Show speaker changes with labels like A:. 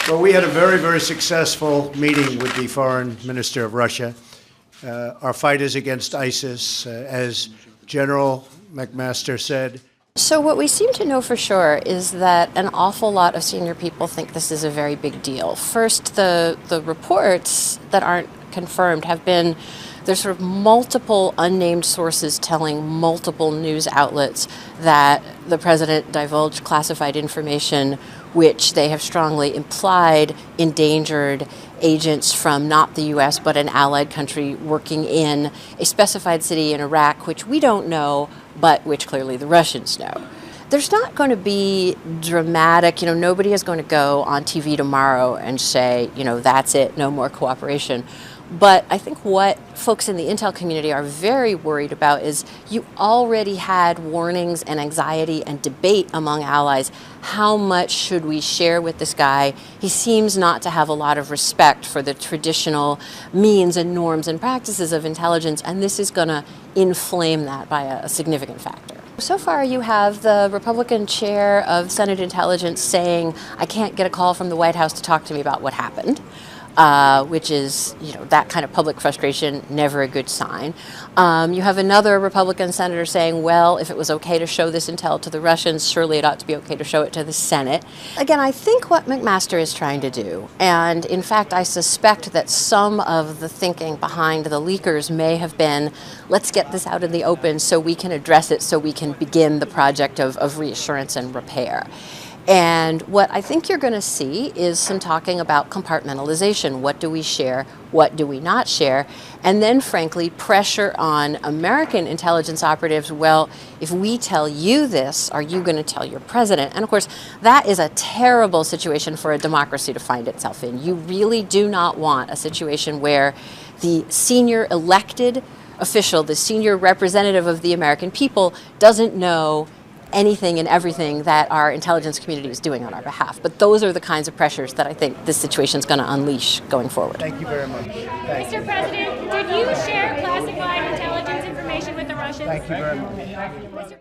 A: Well, we had a very, very successful meeting with the foreign minister of Russia. Our fight is against ISIS, as General McMaster said.
B: So what we seem to know for sure is that an awful lot of senior people think this is a very big deal. First, the reports that aren't confirmed have been there's sort of multiple unnamed sources telling multiple news outlets that the president divulged classified information which they have strongly implied endangered agents from not the U.S. but an allied country working in a specified city in Iraq, which we don't know, but which clearly the Russians know. There's not going to be dramatic, nobody is going to go on TV tomorrow and say, that's it, no more cooperation. But I think what folks in the intel community are very worried about is you already had warnings and anxiety and debate among allies. How much should we share with this guy? He seems not to have a lot of respect for the traditional means and norms and practices of intelligence, and this is going to inflame that by a significant factor. So far you have the Republican chair of Senate Intelligence saying, I can't get a call from the White House to talk to me about what happened. Which is, that kind of public frustration, never a good sign. You have another Republican senator saying, well, if it was okay to show this intel to the Russians, surely it ought to be okay to show it to the Senate. Again, I think what McMaster is trying to do, and in fact, I suspect that some of the thinking behind the leakers may have been, let's get this out in the open so we can address it, so we can begin the project of reassurance and repair. And what I think you're going to see is some talking about compartmentalization. What do we share? What do we not share? And then, frankly, pressure on American intelligence operatives. Well, if we tell you this, are you going to tell your president? And of course, that is a terrible situation for a democracy to find itself in. You really do not want a situation where the senior elected official, the senior representative of the American people, doesn't know anything and everything that our intelligence community is doing on our behalf. But those are the kinds of pressures that I think this situation is going to unleash going forward.
A: Thank you very much.
C: Mr. President, did you share classified intelligence information with the Russians?
A: Thank you very much.